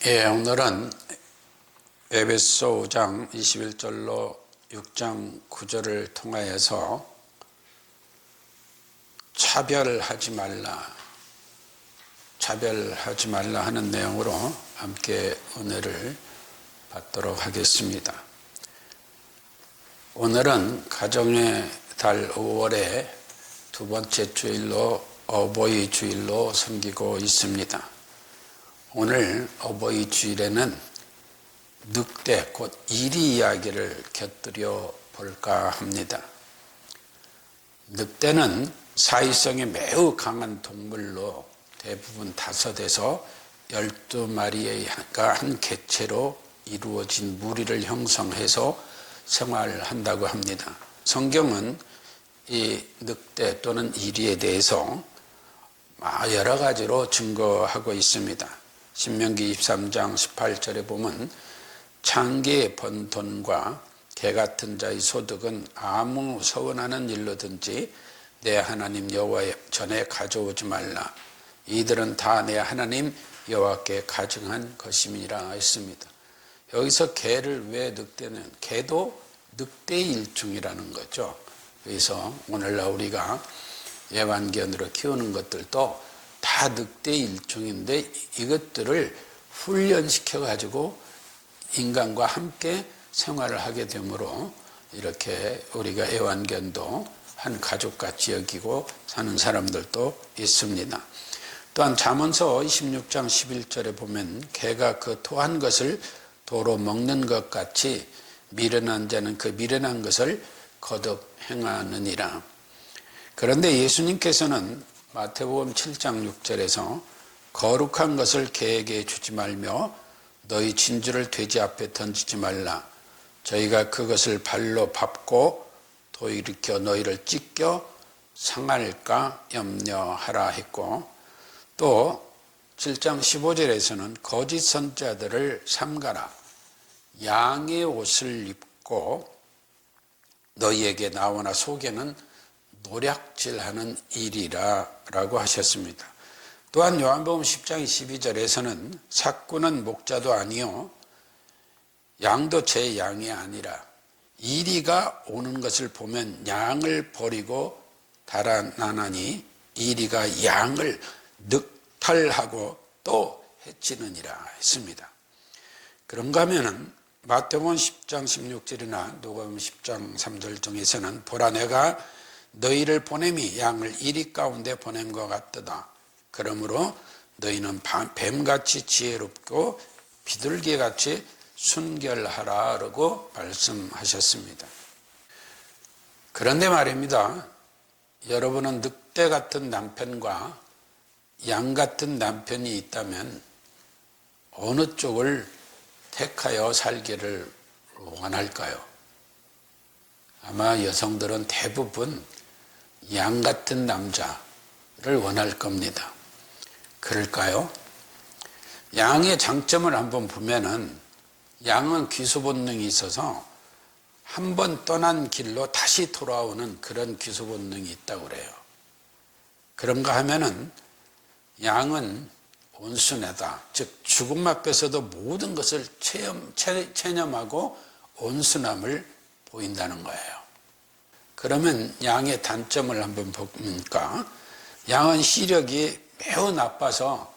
오늘은 에베소 5장 21절로 6장 9절을 통하여서 차별하지 말라 하는 내용으로 함께 은혜를 받도록 하겠습니다. 오늘은 가정의 달 5월의 두 번째 주일로 어버이 주일로 섬기고 있습니다. 오늘 어버이 주일에는 늑대 곧 이리 이야기를 곁들여 볼까 합니다. 늑대는 사회성이 매우 강한 동물로 대부분 5에서 12마리가 한 개체로 이루어진 무리를 형성해서 생활한다고 합니다. 성경은 이 늑대 또는 이리에 대해서 여러 가지로 증거하고 있습니다. 신명기 23장 18절에 보면 창기에 번 돈과 개 같은 자의 소득은 아무 서운하는 일로든지 내 하나님 여호와 전에 가져오지 말라. 이들은 다 내 하나님 여호와께 가증한 것임이라 했습니다. 여기서 개를 왜 늑대는 개도 늑대의 일종이라는 거죠. 그래서 오늘날 우리가 애완견으로 키우는 것들도 다 늑대의 일종인데 이것들을 훈련시켜 가지고 인간과 함께 생활을 하게 되므로 이렇게 우리가 애완견도 한 가족같이 여기고 사는 사람들도 있습니다. 또한 잠언서 26장 11절에 보면 개가 그 토한 것을 도로 먹는 것 같이 미련한 자는 그 미련한 것을 거듭 행하느니라. 그런데 예수님께서는 마태복음 7장 6절에서 거룩한 것을 개에게 주지 말며 너희 진주를 돼지 앞에 던지지 말라. 저희가 그것을 발로 밟고 도일으켜 너희를 찢겨 상할까 염려하라 했고, 또 7장 15절에서는 거짓 선자들을 삼가라. 양의 옷을 입고 너희에게 나오나 속에는 노략질하는 일이라 라고 하셨습니다. 또한 요한복음 10장 12절에서는 삭구는 목자도 아니요 양도 제 양이 아니라 이리가 오는 것을 보면 양을 버리고 달아나나니 이리가 양을 늑탈하고 또 해치느니라 했습니다. 그런가 하면은 마태복음 10장 16절이나 누가복음 10장 3절 중에서는 보라 내가 너희를 보냄이 양을 이리 가운데 보냄과 같도다. 그러므로 너희는 뱀같이 지혜롭고 비둘기같이 순결하라 라고 말씀하셨습니다. 그런데 말입니다. 여러분은 늑대 같은 남편과 양 같은 남편이 있다면 어느 쪽을 택하여 살기를 원할까요? 아마 여성들은 대부분 양 같은 남자를 원할 겁니다. 그럴까요? 양의 장점을 한번 보면은 양은 귀소 본능이 있어서 한번 떠난 길로 다시 돌아오는 그런 귀소 본능이 있다고 그래요. 그런가 하면은 양은 온순하다. 즉 죽음 앞에서도 모든 것을 체념하고 온순함을 보인다는 거예요. 그러면 양의 단점을 한번 보니까 양은 시력이 매우 나빠서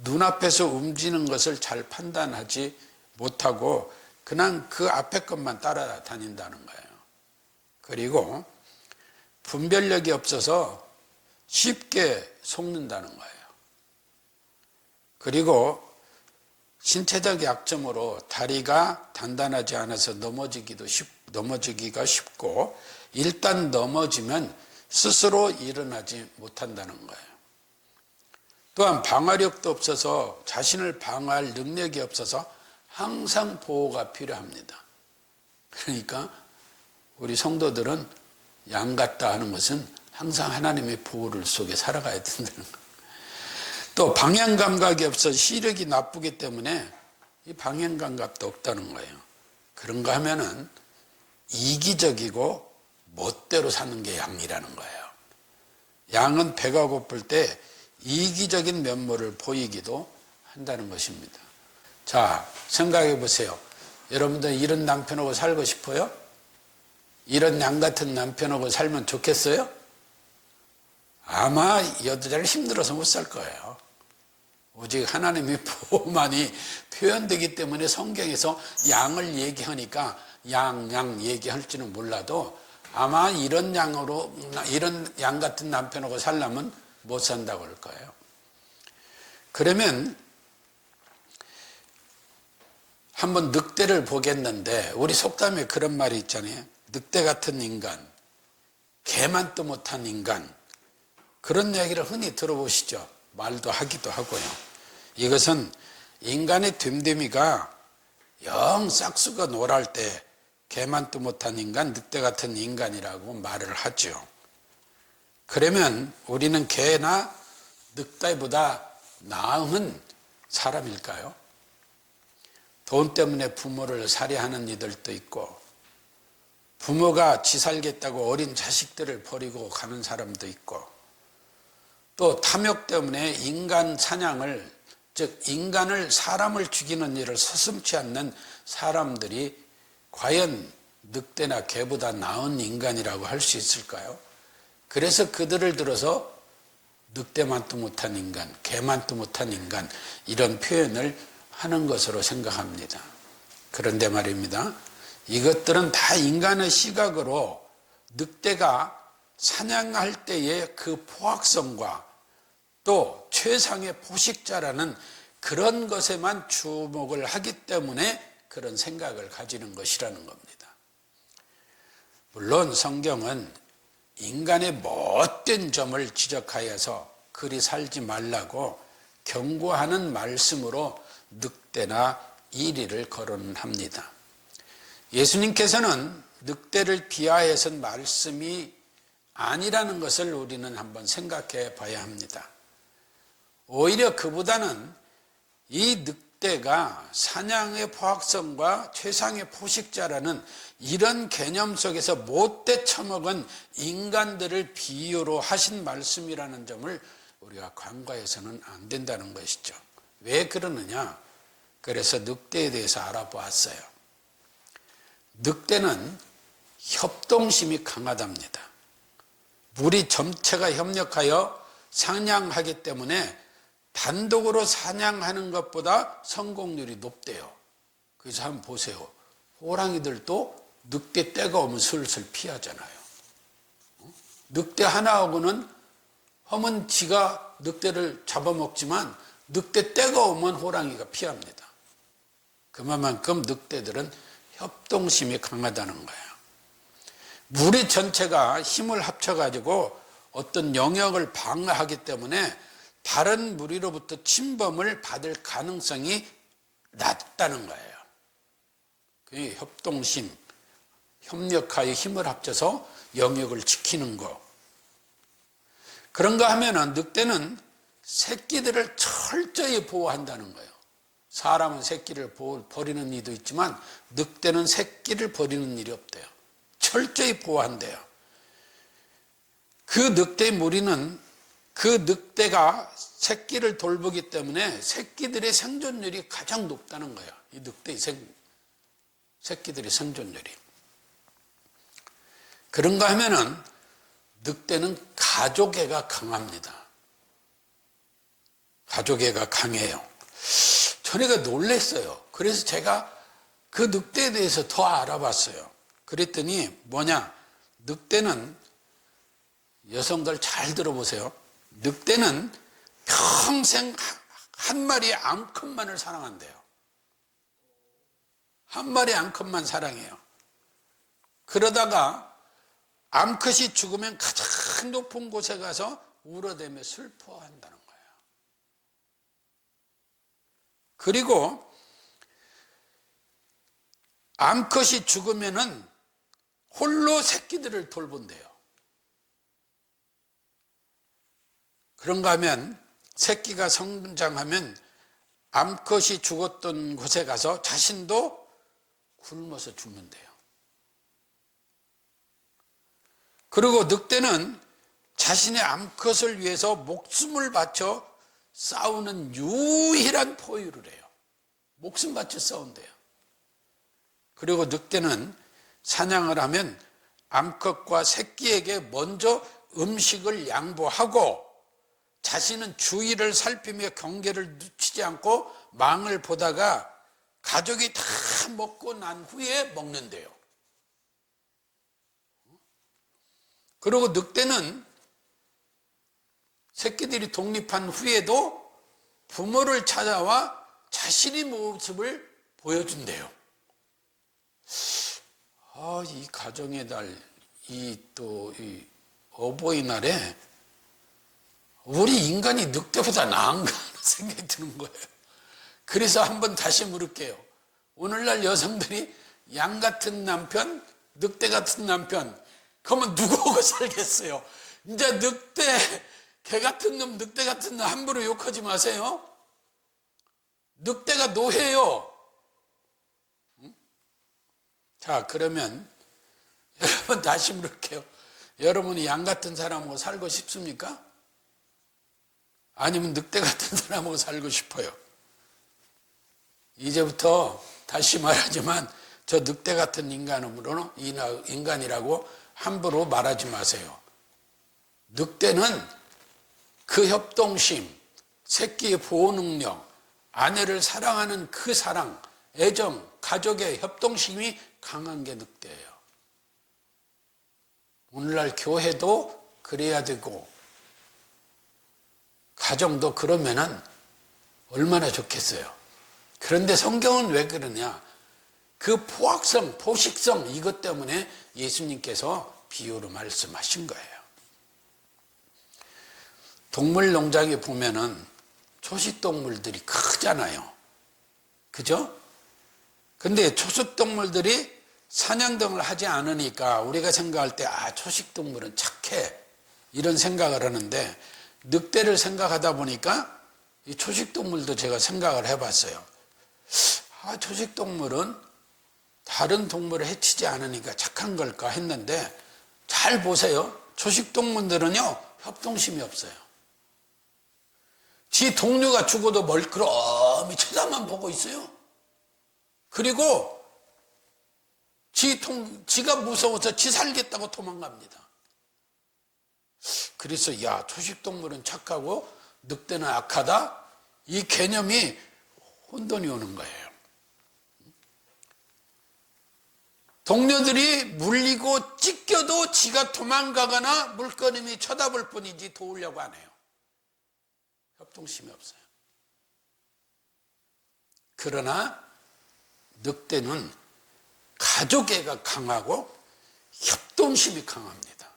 눈앞에서 움직이는 것을 잘 판단하지 못하고 그냥 그 앞에 것만 따라다닌다는 거예요. 그리고 분별력이 없어서 쉽게 속는다는 거예요. 그리고 신체적 약점으로 다리가 단단하지 않아서 넘어지기가 쉽고 일단 넘어지면 스스로 일어나지 못한다는 거예요. 또한 방어력도 없어서 자신을 방어할 능력이 없어서 항상 보호가 필요합니다. 그러니까 우리 성도들은 양 같다 하는 것은 항상 하나님의 보호를 속에 살아가야 된다는 거예요. 또 방향 감각이 없어 시력이 나쁘기 때문에 이 방향 감각도 없다는 거예요. 그런가 하면은 이기적이고 멋대로 사는 게 양이라는 거예요. 양은 배가 고플 때 이기적인 면모를 보이기도 한다는 것입니다. 자, 생각해 보세요. 여러분들 이런 남편하고 살고 싶어요? 이런 양 같은 남편하고 살면 좋겠어요? 아마 여자를 힘들어서 못 살 거예요. 오직 하나님의 보호만이 표현되기 때문에 성경에서 양을 얘기하니까 양 얘기할지는 몰라도 아마 이런 양 같은 남편하고 살려면 못 산다고 할 거예요. 그러면 한번 늑대를 보겠는데, 우리 속담에 그런 말이 있잖아요. 늑대 같은 인간, 개만도 못한 인간, 그런 얘기를 흔히 들어보시죠. 말도 하기도 하고요. 이것은 인간의 됨됨이가 영 싹수가 노랄 때 개만도 못한 인간, 늑대 같은 인간이라고 말을 하죠. 그러면 우리는 개나 늑대보다 나은 사람일까요? 돈 때문에 부모를 살해하는 이들도 있고, 부모가 지 살겠다고 어린 자식들을 버리고 가는 사람도 있고, 또 탐욕 때문에 인간 사냥을, 즉 인간을, 사람을 죽이는 일을 서슴지 않는 사람들이 과연 늑대나 개보다 나은 인간이라고 할 수 있을까요? 그래서 그들을 들어서 늑대만도 못한 인간, 개만도 못한 인간, 이런 표현을 하는 것으로 생각합니다. 그런데 말입니다. 이것들은 다 인간의 시각으로 늑대가 사냥할 때의 그 포악성과 또 최상의 포식자라는 그런 것에만 주목을 하기 때문에 그런 생각을 가지는 것이라는 겁니다. 물론 성경은 인간의 못된 점을 지적하여서 그리 살지 말라고 경고하는 말씀으로 늑대나 이리를 거론합니다. 예수님께서는 늑대를 비하해선 말씀이 아니라는 것을 우리는 한번 생각해 봐야 합니다. 오히려 그보다는 이 늑대가 사냥의 포악성과 최상의 포식자라는 이런 개념 속에서 못돼 처먹은 인간들을 비유로 하신 말씀이라는 점을 우리가 간과해서는 안 된다는 것이죠. 왜 그러느냐? 그래서 늑대에 대해서 알아보았어요. 늑대는 협동심이 강하답니다. 무리 전체가 협력하여 사냥하기 때문에 단독으로 사냥하는 것보다 성공률이 높대요. 그래서 한번 보세요. 호랑이들도 늑대 떼가 오면 슬슬 피하잖아요. 늑대 하나하고는 험은 지가 늑대를 잡아먹지만 늑대 떼가 오면 호랑이가 피합니다. 그만큼 늑대들은 협동심이 강하다는 거예요. 무리 전체가 힘을 합쳐가지고 어떤 영역을 방어하기 때문에 다른 무리로부터 침범을 받을 가능성이 낮다는 거예요. 그 협동심, 협력하여 힘을 합쳐서 영역을 지키는 거. 그런가 하면은 늑대는 새끼들을 철저히 보호한다는 거예요. 사람은 새끼를 버리는 일도 있지만 늑대는 새끼를 버리는 일이 없대요. 철저히 보호한대요. 그 늑대의 무리는 그 늑대가 새끼를 돌보기 때문에 새끼들의 생존율이 가장 높다는 거예요. 이 늑대의 새끼들의 생존율이. 그런가 하면은 늑대는 가족애가 강합니다. 가족애가 강해요. 전에가 놀랐어요. 그래서 제가 그 늑대에 대해서 더 알아봤어요. 그랬더니 뭐냐? 늑대는, 여성들 잘 들어보세요. 늑대는 평생 한 마리의 암컷만을 사랑한대요. 한 마리의 암컷만 사랑해요. 그러다가 암컷이 죽으면 가장 높은 곳에 가서 울어대며 슬퍼한다는 거예요. 그리고 암컷이 죽으면은 홀로 새끼들을 돌본대요. 그런가 하면 새끼가 성장하면 암컷이 죽었던 곳에 가서 자신도 굶어서 죽는데요. 그리고 늑대는 자신의 암컷을 위해서 목숨을 바쳐 싸우는 유일한 포유를 해요. 목숨 바쳐 싸운대요. 그리고 늑대는 사냥을 하면 암컷과 새끼에게 먼저 음식을 양보하고 자신은 주위를 살피며 경계를 늦추지 않고 망을 보다가 가족이 다 먹고 난 후에 먹는데요. 그리고 늑대는 새끼들이 독립한 후에도 부모를 찾아와 자신의 모습을 보여준대요. 이 가정의 달, 이 어버이날에 우리 인간이 늑대보다 나은가 하는 생각이 드는 거예요. 그래서 한번 다시 물을게요. 오늘날 여성들이 양 같은 남편, 늑대 같은 남편, 그러면 누구하고 살겠어요? 이제 늑대, 개 같은 놈, 늑대 같은 놈 함부로 욕하지 마세요. 늑대가 노예요. 자, 그러면 여러분 다시 물을게요. 여러분이 양 같은 사람하고 살고 싶습니까? 아니면 늑대 같은 사람하고 살고 싶어요? 이제부터 다시 말하지만 저 늑대 같은 인간이라고 함부로 말하지 마세요. 늑대는 그 협동심, 새끼의 보호 능력, 아내를 사랑하는 그 사랑, 애정, 가족의 협동심이 강한 게 늑대예요. 오늘날 교회도 그래야 되고 가정도 그러면은 얼마나 좋겠어요. 그런데 성경은 왜 그러냐? 그 포악성, 포식성 이것 때문에 예수님께서 비유로 말씀하신 거예요. 동물 농장에 보면은 초식동물들이 크잖아요. 그죠? 근데 초식동물들이 사냥 등을 하지 않으니까 우리가 생각할 때 초식동물은 착해 이런 생각을 하는데 늑대를 생각하다 보니까 이 초식동물도 제가 생각을 해봤어요. 초식동물은 다른 동물을 해치지 않으니까 착한 걸까 했는데 잘 보세요. 초식동물들은요 협동심이 없어요. 지 동료가 죽어도 멀끄러미 쳐다만 보고 있어요. 그리고 지가 무서워서 지 살겠다고 도망갑니다. 그래서 초식동물은 착하고 늑대는 악하다? 이 개념이 혼돈이 오는 거예요. 동료들이 물리고 찢겨도 지가 도망가거나 물끄러미 쳐다볼 뿐이지 도우려고 안 해요. 협동심이 없어요. 그러나 늑대는 가족애가 강하고 협동심이 강합니다.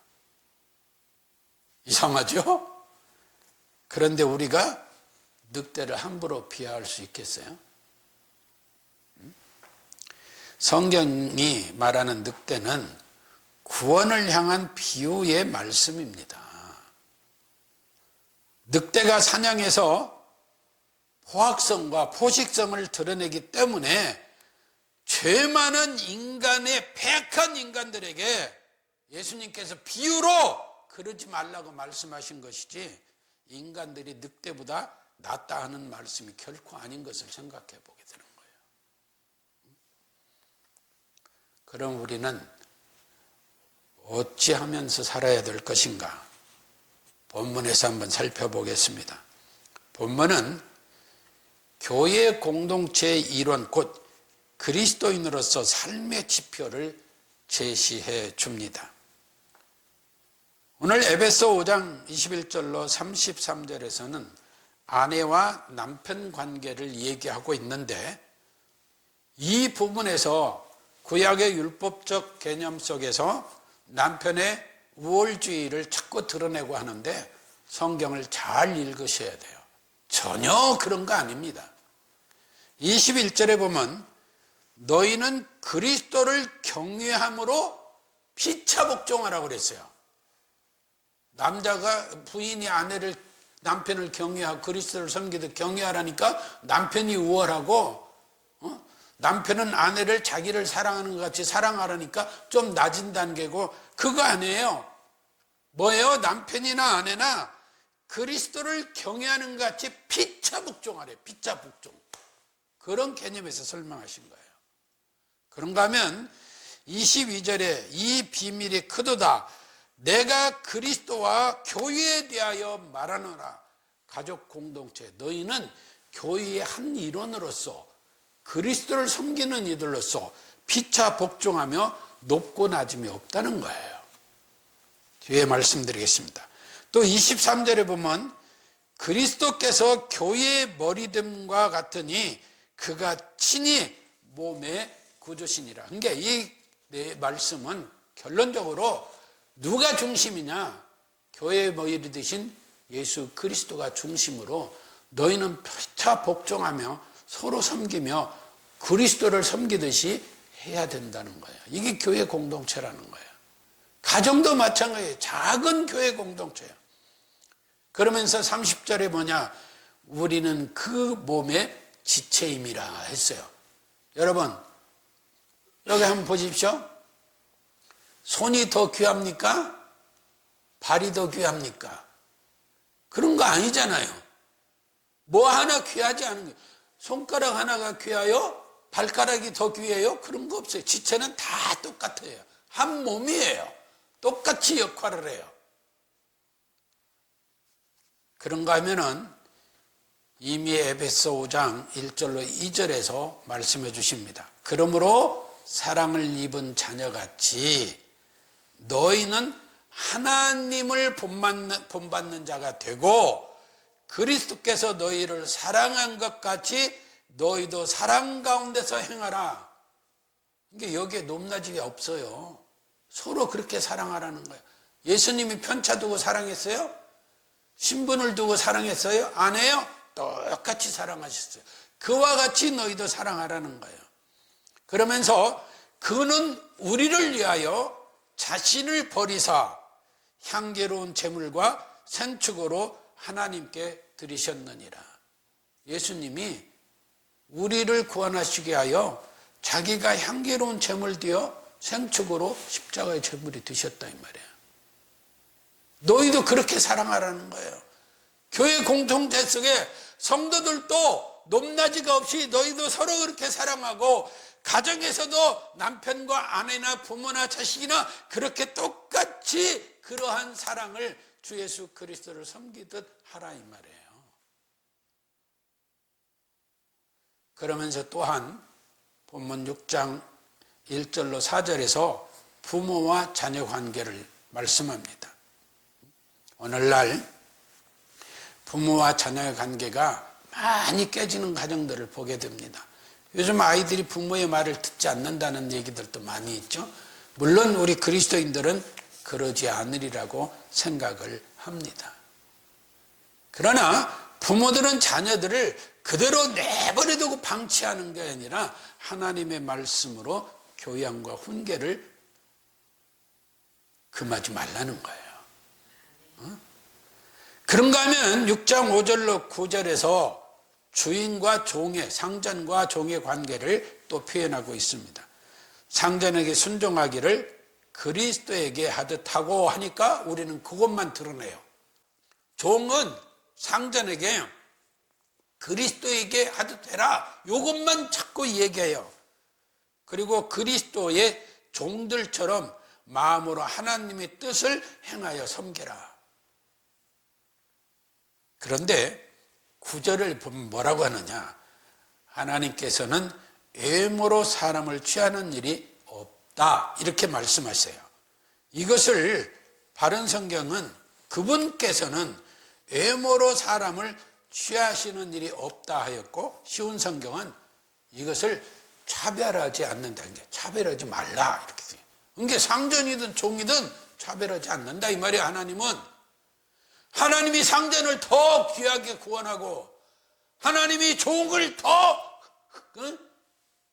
이상하죠? 그런데 우리가 늑대를 함부로 비하할 수 있겠어요? 성경이 말하는 늑대는 구원을 향한 비유의 말씀입니다. 늑대가 사냥해서 포악성과 포식성을 드러내기 때문에 죄 많은 인간의 패악한 인간들에게 예수님께서 비유로 그러지 말라고 말씀하신 것이지 인간들이 늑대보다 낫다 하는 말씀이 결코 아닌 것을 생각해 보게 되는 거예요. 그럼 우리는 어찌하면서 살아야 될 것인가? 본문에서 한번 살펴보겠습니다. 본문은 교회 공동체의 일원 곧 그리스도인으로서 삶의 지표를 제시해 줍니다. 오늘 에베소 5장 21절로 33절에서는 아내와 남편 관계를 얘기하고 있는데 이 부분에서 구약의 율법적 개념 속에서 남편의 우월주의를 자꾸 드러내고 하는데 성경을 잘 읽으셔야 돼요. 전혀 그런 거 아닙니다. 21절에 보면 너희는 그리스도를 경외함으로 피차 복종하라고 그랬어요. 남자가 부인이 남편을 경외하고 그리스도를 섬기듯 경외하라니까 남편이 우월하고 남편은 아내를 자기를 사랑하는 것 같이 사랑하라니까 좀 낮은 단계고 그거 아니에요. 뭐예요? 남편이나 아내나 그리스도를 경외하는 것 같이 피차 복종하래. 피차 복종. 그런 개념에서 설명하신 거예요. 그런가 하면 22절에 이 비밀이 크도다. 내가 그리스도와 교회에 대하여 말하노라. 가족 공동체, 너희는 교회의 한 일원으로서 그리스도를 섬기는 이들로서 피차 복종하며 높고 낮음이 없다는 거예요. 뒤에 말씀드리겠습니다. 또 23절에 보면 그리스도께서 교회의 머리됨과 같으니 그가 친히 몸의 구주시니라. 그러니까 이 말씀은 결론적으로 누가 중심이냐? 교회의 머리 되신 예수 그리스도가 중심으로 너희는 피차 복종하며 서로 섬기며 그리스도를 섬기듯이 해야 된다는 거예요. 이게 교회 공동체라는 거예요. 가정도 마찬가지예요. 작은 교회 공동체예요. 그러면서 30절에 뭐냐? 우리는 그 몸의 지체임이라 했어요. 여러분, 여기 한번 보십시오. 손이 더 귀합니까? 발이 더 귀합니까? 그런 거 아니잖아요. 뭐 하나 귀하지 않은 거예요. 손가락 하나가 귀해요? 발가락이 더 귀해요? 그런 거 없어요. 지체는 다 똑같아요. 한 몸이에요. 똑같이 역할을 해요. 그런가 하면은 이미 에베소 5장 1절로 2절에서 말씀해 주십니다. 그러므로 사랑을 입은 자녀같이 너희는 하나님을 본받는 자가 되고 그리스도께서 너희를 사랑한 것 같이 너희도 사랑 가운데서 행하라. 이게 여기에 높낮이가 없어요. 서로 그렇게 사랑하라는 거예요. 예수님이 편차 두고 사랑했어요? 신분을 두고 사랑했어요? 안 해요? 똑같이 사랑하셨어요. 그와 같이 너희도 사랑하라는 거예요. 그러면서 그는 우리를 위하여 자신을 버리사 향기로운 제물과 생축으로 하나님께 드리셨느니라. 예수님이 우리를 구원하시게 하여 자기가 향기로운 제물 되어 생축으로 십자가의 제물이 되셨다 이 말이에요. 너희도 그렇게 사랑하라는 거예요. 교회 공동체 속에 성도들도 높낮이가 없이 너희도 서로 그렇게 사랑하고 가정에서도 남편과 아내나 부모나 자식이나 그렇게 똑같이 그러한 사랑을 주 예수 그리스도를 섬기듯 하라 이 말이에요. 그러면서 또한 본문 6장 1절로 4절에서 부모와 자녀 관계를 말씀합니다. 오늘날 부모와 자녀의 관계가 많이 깨지는 가정들을 보게 됩니다. 요즘 아이들이 부모의 말을 듣지 않는다는 얘기들도 많이 있죠. 물론 우리 그리스도인들은 그러지 않으리라고 생각을 합니다. 그러나 부모들은 자녀들을 그대로 내버려두고 방치하는 게 아니라 하나님의 말씀으로 교양과 훈계를 금하지 말라는 거예요. 그런가 하면 6장 5절로 9절에서 주인과 종의, 상전과 종의 관계를 또 표현하고 있습니다. 상전에게 순종하기를 그리스도에게 하듯 하고 하니까 우리는 그것만 드러내요. 종은 상전에게 그리스도에게 하듯 해라. 이것만 자꾸 얘기해요. 그리고 그리스도의 종들처럼 마음으로 하나님의 뜻을 행하여 섬기라. 그런데 9절을 보면 뭐라고 하느냐? 하나님께서는 외모로 사람을 취하는 일이 없다. 이렇게 말씀하세요. 이것을 바른 성경은 그분께서는 외모로 사람을 취하시는 일이 없다 하였고, 쉬운 성경은 이것을 차별하지 않는다. 차별하지 말라. 이렇게 돼요. 그러니까 상전이든 종이든 차별하지 않는다. 이 말이에요. 하나님이 상전을 더 귀하게 구원하고 하나님이 종을 더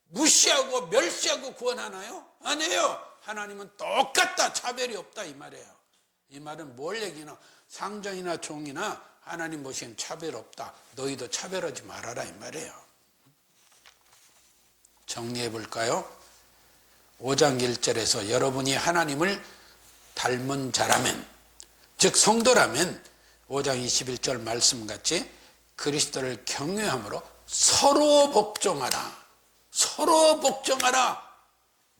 무시하고 멸시하고 구원하나요? 아니에요. 하나님은 똑같다. 차별이 없다 이 말이에요. 이 말은 뭘 얘기나? 상전이나 종이나 하나님 보시기엔 차별 없다. 너희도 차별하지 말아라 이 말이에요. 정리해 볼까요? 5장 1절에서 여러분이 하나님을 닮은 자라면, 즉 성도라면 5장 21절 말씀같이 그리스도를 경외함으로 서로 복종하라. 서로 복종하라.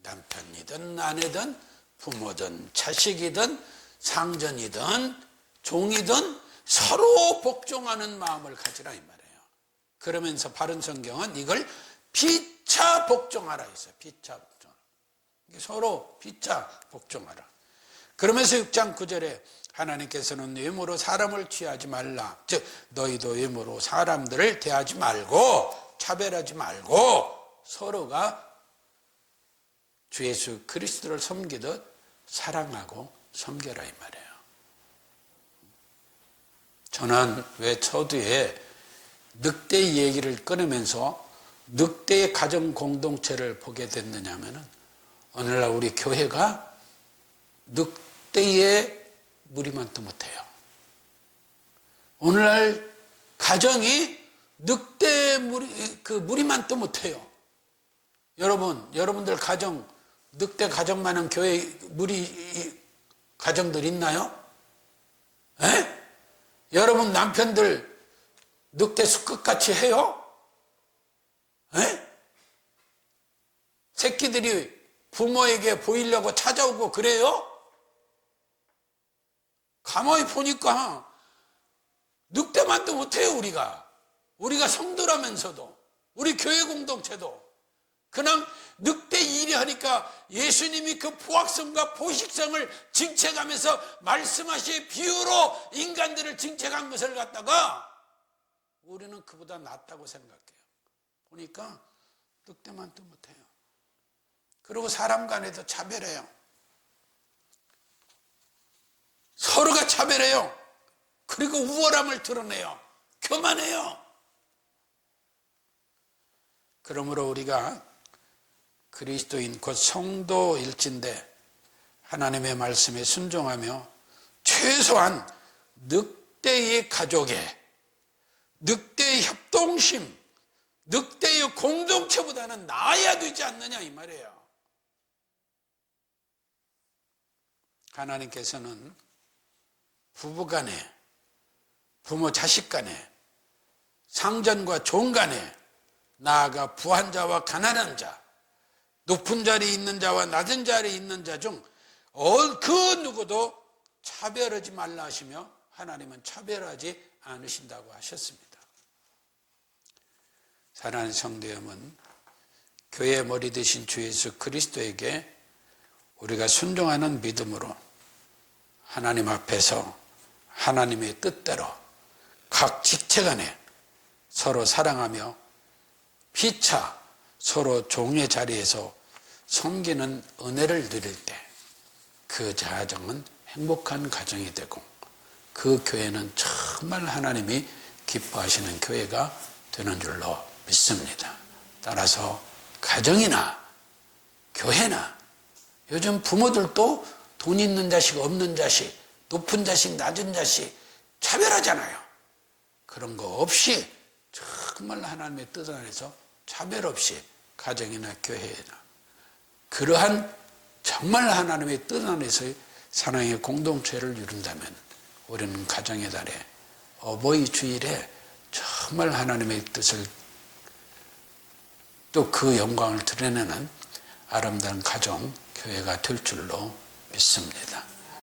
남편이든 아내든 부모든 자식이든 상전이든 종이든 서로 복종하는 마음을 가지라 이 말이에요. 그러면서 바른 성경은 이걸 피차 복종하라 했어요. 피차 복종. 서로 피차 복종하라. 그러면서 6장 9절에 하나님께서는 외모로 사람을 취하지 말라. 즉 너희도 외모로 사람들을 대하지 말고 차별하지 말고 서로가 주 예수 그리스도를 섬기듯 사랑하고 섬겨라 이 말이에요. 저는 왜 서두에 늑대 얘기를 끊으면서 늑대의 가정 공동체를 보게 됐느냐 하면은 오늘날 우리 교회가 늑대의 무리만도 못해요. 오늘날 가정이 늑대의 무리만도 못해요. 여러분들 가정, 늑대 가정 많은 교회 무리 가정들 있나요? 에? 여러분 남편들 늑대 수컷같이 해요? 에? 새끼들이 부모에게 보이려고 찾아오고 그래요? 가만히 보니까 늑대만도 못해요. 우리가 성도라면서도 우리 교회 공동체도 그냥 늑대 일이 하니까 예수님이 그 포악성과 포식성을 징책하면서 말씀하신 비유로 인간들을 징책한 것을 갖다가 우리는 그보다 낫다고 생각해요. 보니까 늑대만도 못해요. 그리고 사람 간에도 차별해요. 서로가 차별해요. 그리고 우월함을 드러내요. 교만해요. 그러므로 우리가 그리스도인 곧 성도일진데 하나님의 말씀에 순종하며 최소한 늑대의 가족에 늑대의 협동심, 늑대의 공동체보다는 나아야 되지 않느냐 이 말이에요. 하나님께서는 부부간에, 부모 자식 간에, 상전과 종 간에, 나아가 부한 자와 가난한 자, 높은 자리에 있는 자와 낮은 자리에 있는 자 중 그 누구도 차별하지 말라 하시며 하나님은 차별하지 않으신다고 하셨습니다. 사랑하는 성도 여러분, 교회의 머리 되신 주 예수 그리스도에게 우리가 순종하는 믿음으로 하나님 앞에서 하나님의 뜻대로 각 직체 간에 서로 사랑하며 피차 서로 종의 자리에서 섬기는 은혜를 누릴 때 그 가정은 행복한 가정이 되고 그 교회는 정말 하나님이 기뻐하시는 교회가 되는 줄로 믿습니다. 따라서 가정이나 교회나 요즘 부모들도 돈 있는 자식 없는 자식 높은 자식 낮은 자식 차별하잖아요. 그런 거 없이 정말 하나님의 뜻 안에서 차별 없이 가정이나 교회나 그러한 정말 하나님의 뜻 안에서의 사랑의 공동체를 이룬다면 우리는 가정의 달에 어버이 주일에 정말 하나님의 뜻을 또 그 영광을 드러내는 아름다운 가정, 교회가 될 줄로 믿습니다.